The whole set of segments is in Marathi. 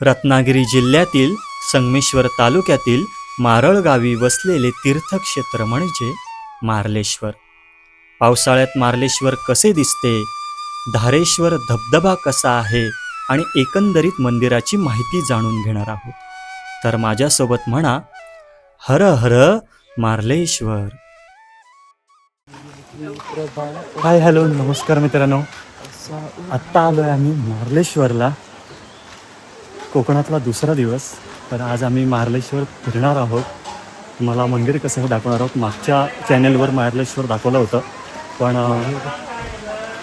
रत्नागिरी जिल्ह्यातील संगमेश्वर तालुक्यातील मारळ गावी वसलेले तीर्थक्षेत्र म्हणजे मार्लेश्वर. पावसाळ्यात मार्लेश्वर कसे दिसते, धारेश्वर धबधबा कसा आहे आणि एकंदरीत मंदिराची माहिती जाणून घेणार आहोत. तर माझ्यासोबत म्हणा, हर हर मार्लेश्वर. हाय हॅलो नमस्कार मित्रांनो, आत्ता आलो आहे आम्ही मार्लेश्वरला. कोकणातला दुसरा दिवस. तर आज आम्ही मार्लेश्वर फिरणार आहोत. तुम्हाला मंदिर कसं दाखवणार आहोत. मागच्या चॅनेलवर मार्लेश्वर दाखवलं होतं, पण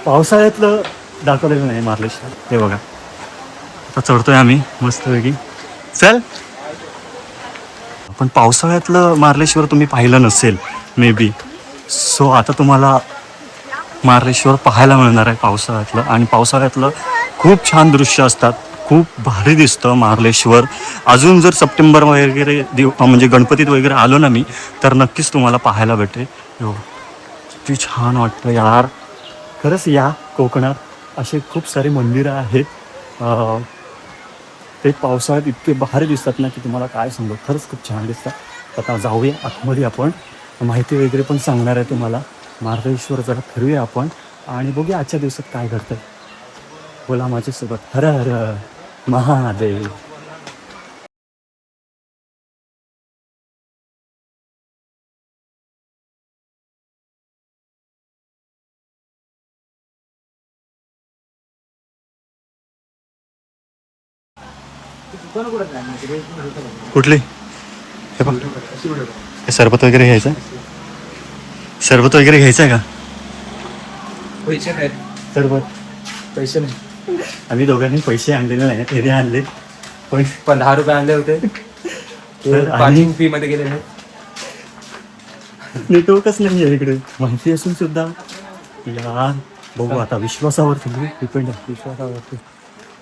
पावसाळ्यातलं दाखवलेलं नाही मार्लेश्वर. हे बघा, आता चढतोय आम्ही मस्तपैकी. चल. पण पावसाळ्यातलं मार्लेश्वर तुम्ही पाहिलं नसेल मे बी, सो आता तुम्हाला मार्लेश्वर पाहायला मिळणार आहे पावसाळ्यातलं. आणि पावसाळ्यातलं खूप छान दृश्य असतात, खूप भारी दिसतं मार्लेश्वर. अजून जर सप्टेंबर वगैरे म्हणजे गणपतीत वगैरे आलो ना मी, तर नक्कीच तुम्हाला पाहायला भेटेल. हो, किती छान वाटतं यार. खरंच या कोकणात असे खूप सारे मंदिरं आहेत. ते पावसाळ्यात इतके भारी दिसतात ना की तुम्हाला काय सांगू, खरंच खूप छान दिसतात. आता जाऊया आतमध्ये, आपण माहिती वगैरे पण सांगणार आहे तुम्हाला. मार्लेश्वर जरा फिरूया आपण आणि बघूया आजच्या दिवसात काय घडतं. बोला माझ्यासोबत, हर हर महादेव. कुठली? हे बघ, हे सरबत वगैरे घ्यायचं. सरबत वगैरे घ्यायचं आहे का? पैसे नाही. सरबत पैसे नाही. आम्ही दोघांनी पैसे आणलेले नाही, फेरी आणले. पण 10 रुपये आणले होते, पार्किंग फी मध्ये गेले नाही. नेटवर्कच नाही आहे इकडे, माहिती असून सुद्धा. यार बघू आता, विश्वासावरती डिपेंड आहे, विश्वासावरती.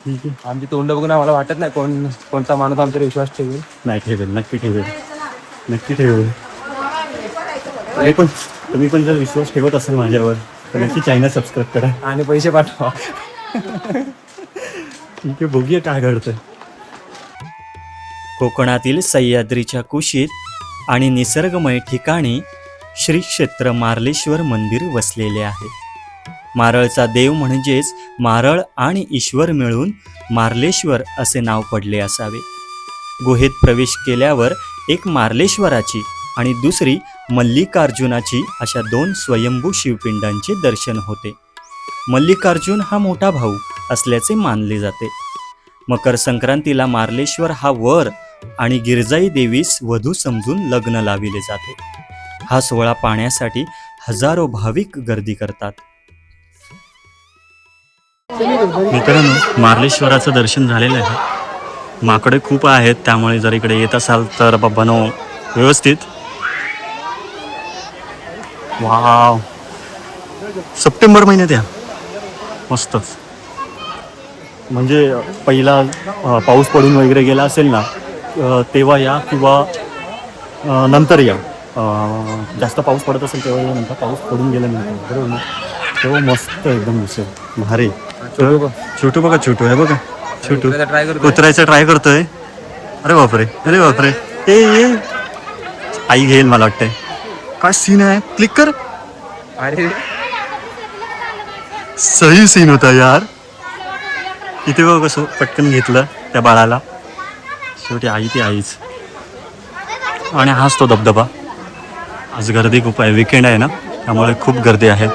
ठीक आहे, आमची तोंड बघून आम्हाला वाटत नाही कोणता माणूस आमच्यावर विश्वास ठेवेल. नाही ठेवेल, नक्की ठेवेल, नक्की ठेवेल. पण तुम्ही पण जर विश्वास ठेवत असाल माझ्यावर तर नक्की चॅनल सबस्क्राईब करा आणि पैसे पाठवा. ठीक आहे, बघूया काय घडतं. कोकणातील सह्याद्रीच्या कुशीत आणि निसर्गमय ठिकाणी श्री क्षेत्र मार्लेश्वर मंदिर वसलेले आहे. मारळचा देव म्हणजेच मारळ आणि ईश्वर मिळून मार्लेश्वर असे नाव पडले असावे. गुहेत प्रवेश केल्यावर एक मार्लेश्वराची आणि दुसरी मल्लिकार्जुनाची अशा 2 स्वयंभू शिवपिंडांचे दर्शन होते. मल्लिकार्जुन हा मोठा भाऊ असल्याचे मानले जाते. मकर संक्रांतीला मार्लेश्वर हा वर आणि गिरजाई देवीस वधू समजून लग्न लाविले जाते. हा सोहळा पाहण्यासाठी हजारो भाविक गर्दी करतात. मित्रांनो, मार्लेश्वराचं दर्शन झालेलं आहे. माकडे खूप आहेत, त्यामुळे जर इकडे येत असाल तर बाबांनो व्यवस्थित. वाव, सप्टेंबर महिन्यात या, मस्तच. म्हणजे पहिला पाऊस पडून वगैरे गेला असेल ना, तेव्हा या, किंवा नंतर या. जास्त पाऊस पडत असेल तेव्हा या, नंतर पाऊस पडून गेल्यानंतर, बरोबर ना, तेव्हा मस्त एकदम दिसेल, भारी. छोटू बघा, छोटू आहे बघा, छोटू उतरायचा ट्राय करतोय. अरे बापरे, अरे बापरे, ये आई घेईल मला वाटतंय. काय सीन आहे, क्लिक कर. अरे सही सीन होता यार. इथे बघ कसं पटकन घेतलं त्या बाळाला. शेवटी आई ती आईच. आणि हाच तो धबधबा. आज गर्दी खूप आहे, विकेंड आहे ना, त्यामुळे खूप गर्दी आहे.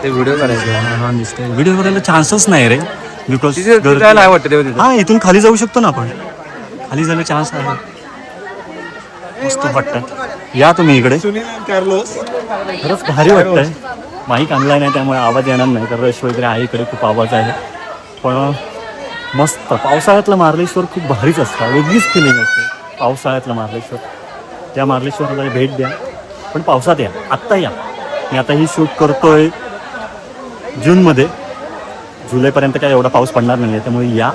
ते व्हिडिओ करायचे, व्हिडिओ करायला चान्सच नाही रे, बिकॉज नाही वाटतं. हा, इथून खाली जाऊ शकतो ना आपण, खाली जायला चान्स आहे. मस्त वाटतं, या तुम्ही इकडे. खरंच भारी वाटतंय. माईक आणलाय नाही त्यामुळे आवाज येणार नाही, तर रश वगैरे आहे इकडे, खूप आवाज आहे. पण मस्त, पावसाळ्यातलं मार्लेश्वर खूप भारीच असतं, वेगळीच फिलिंग असते पावसाळ्यातलं मार्लेश्वर. त्या मार्लेश्वरला भेट द्या, पण पावसात या. आत्ता या, मी आता ही शूट करतोय जूनमध्ये. जुलैपर्यंत काय एवढा पाऊस पडणार नाही आहे, त्यामुळे या.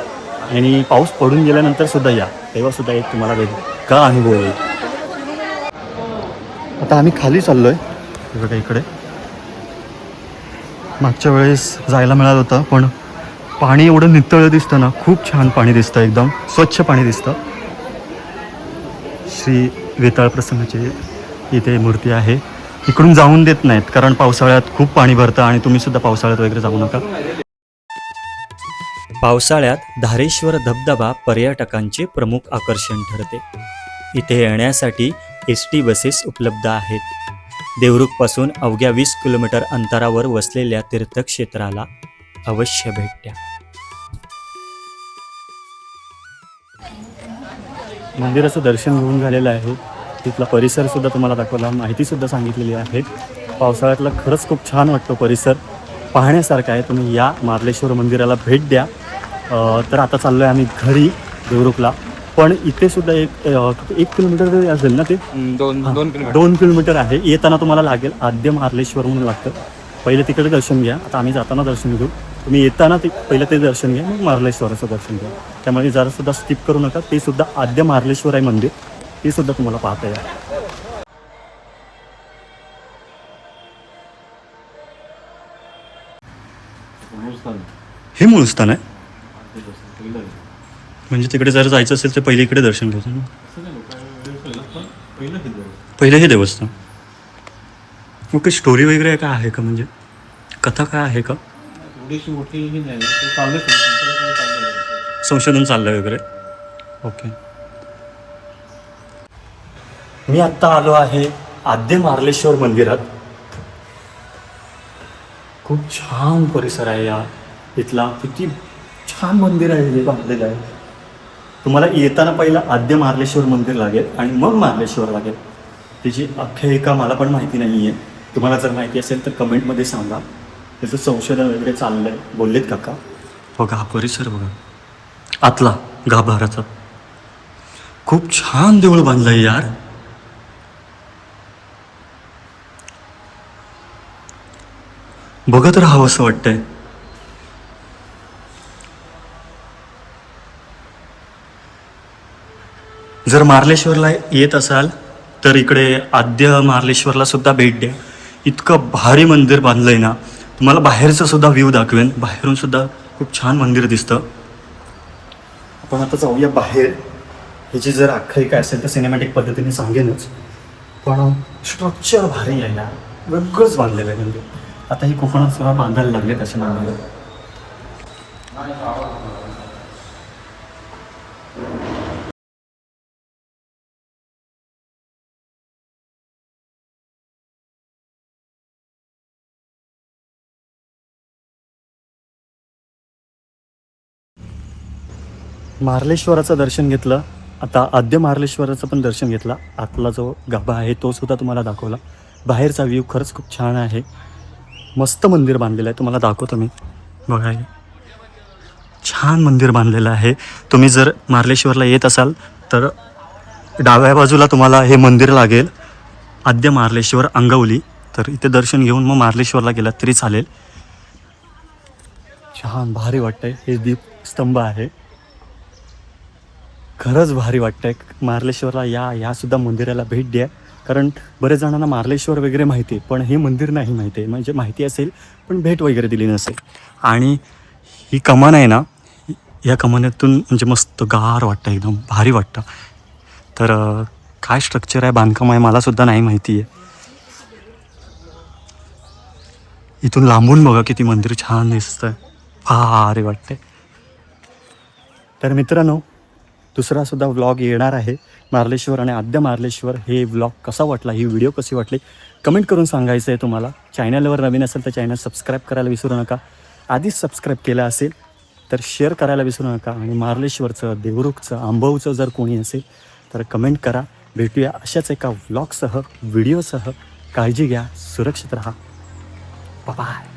आणि पाऊस पडून गेल्यानंतर सुद्धा या, तेव्हा सुद्धा एक तुम्हाला भेट का अनुभव येईल. आता आम्ही खाली चाललो आहे बघा इकडे. मागच्या वेळेस जायला मिळालं होतं, पण पाणी एवढं नितळ दिसतं ना, खूप छान पाणी दिसतं, एकदम स्वच्छ पाणी दिसतं. श्री वेताळ प्रसन्नाची इथे मूर्ती आहे. इकडून जाऊन देत नाहीत कारण पावसाळ्यात खूप पाणी भरतं आणि तुम्ही सुद्धा पावसाळ्यात वगैरे जाऊ नका. पावसाळ्यात धारेश्वर धबधबा पर्यटकांचे प्रमुख आकर्षण ठरते. इथे येण्यासाठी ST बसेस उपलब्ध आहेत. देवरुखपासून अवघ्या 20 किलोमीटर अंतरावर वसलेल्या तीर्थक्षेत्राला अवश्य भेट द्या. मंदिराचं दर्शन घेऊन झालेलं आहे. तिथला परिसरसुद्धा तुम्हाला दाखवला, माहितीसुद्धा सांगितलेली आहे. पावसाळ्यातला खरंच खूप छान वाटतो परिसर, पाहण्यासारखा आहे. तुम्ही या मार्लेश्वर मंदिराला भेट द्या. तर आता चाललो आहे आम्ही घरी देवरुखला. पण इथे सुद्धा एक किलोमीटर असेल ना ते, 2 किलोमीटर आहे. येताना तुम्हाला लागेल आद्य मार्लेश्वर म्हणून लागतं. पहिले तिकडे दर्शन घ्या. आता आम्ही जाताना दर्शन घेऊ. तुम्ही येताना पहिलं ते दर्शन घ्या, मग मार्लेश्वराचं दर्शन घ्या. त्यामुळे जरासुद्धा स्किप करू नका. ते सुद्धा आद्य मार्लेश्वर आहे मंदिर, ते सुद्धा तुम्हाला पाहता येईल. हे मूळ स्थान आहे म्हणजे तिकडे जर जायचं असेल तर पहिले इकडे दर्शन घ्यायचं ना. पहिलं हे देवस्थान. ओके, स्टोरी वगैरे काय आहे का, म्हणजे कथा काय आहे का, संशोधन चाललंय वगैरे. ओके, मी आत्ता आलो आहे आद्य मार्लेश्वर मंदिरात. खूप छान परिसर आहे या इथला. किती छान मंदिर आहे हे बांधलेलं आहे. तुम्हाला येताना पहिला आद्य मार्लेश्वर मंदिर लागेल आणि मग मार्लेश्वर लागेल. त्याची आख्यायिका मला पण माहिती नाही आहे. तुम्हाला जर माहिती असेल तर कमेंटमध्ये सांगा. त्याचं संशोधन वगैरे चाललं आहे, बोललेत काका. बघा हा परिसर बघा, आतला गाभाराचा. खूप छान देऊळ बांधलं आहे यार. बघत राहावं असं वाटतंय. जर मार्लेश्वरला येत असाल तर इकडे आद्य मार्लेश्वरला सुद्धा भेट द्या. इतकं भारी मंदिर बांधलंय ना. तुम्हाला बाहेरचा सुद्धा व्ह्यू दाखवेन. बाहेरून सुद्धा खूप छान मंदिर दिसतं. आपण आता जाऊया बाहेर. ह्याची जर आख्यायिका असेल तर सिनेमॅटिक पद्धतीने सांगेनच, पण स्ट्रक्चर भारी आहे ना, वेगळंच बांधलेलं आहे मंदिर. आता ही कोकणात सुद्धा बांधायला लागले तसे मंदिर. मार्लेश्वराचं दर्शन घेतलं. आता आद्य मार्लेश्वराचं पण दर्शन घेतलं. आतला जो गाभा आहे तो सुद्धा तुम्हाला दाखवला. बाहेरचा व्ह्यू खरंच खूप छान आहे. मस्त मंदिर बांधलेलं आहे, तुम्हाला दाखवतो मी. बघा, छान मंदिर बांधलेलं आहे. तुम्ही जर मार्लेश्वरला येत असाल तर डाव्या बाजूला तुम्हाला हे मंदिर लागेल, आद्य मार्लेश्वर अंगवली. तर इथे दर्शन घेऊन मग मार्लेश्वरला गेलात तरी चालेल. छान भारी वाटतंय. हे दीपस्तंभ आहे, खरंच भारी वाटतंय. मार्लेश्वरला या सुद्धा मंदिराला भेट द्या. कारण बरेच जणांना मार्लेश्वर वगैरे माहिती आहे, पण हे मंदिर नाही माहिती आहे. म्हणजे माहिती असेल पण भेट वगैरे दिली नसेल. आणि ही कमान आहे ना, या कमानीतून म्हणजे मस्त गार वाटतं, एकदम भारी वाटतं. तर काय स्ट्रक्चर आहे, बांधकाम आहे, मला सुद्धा नाही माहिती आहे. इथून लांबून बघा किती मंदिर छान दिसतंय, भारी वाटतंय. तर मित्रांनो, दुसरा सुद्धा व्लॉग येणार आहे मार्लेश्वर आणि आद्य मार्लेश्वर. हे व्लॉग कसा वाटला, ही व्हिडिओ कशी वाटली कमेंट करून सांगायचं आहे तुम्हाला. चॅनलवर नवीन असेल तर चॅनल सबस्क्राईब करायला विसरू नका. आधीच सबस्क्राईब केलं असेल तर शेअर करायला विसरू नका. आणि मार्लेश्वरचं, देवरुखचं, आंबवचं जर कोणी असेल तर कमेंट करा. भेटूया अशाच एका व्लॉगसह, व्हिडिओसह. काळजी घ्या, सुरक्षित राहा. बाय.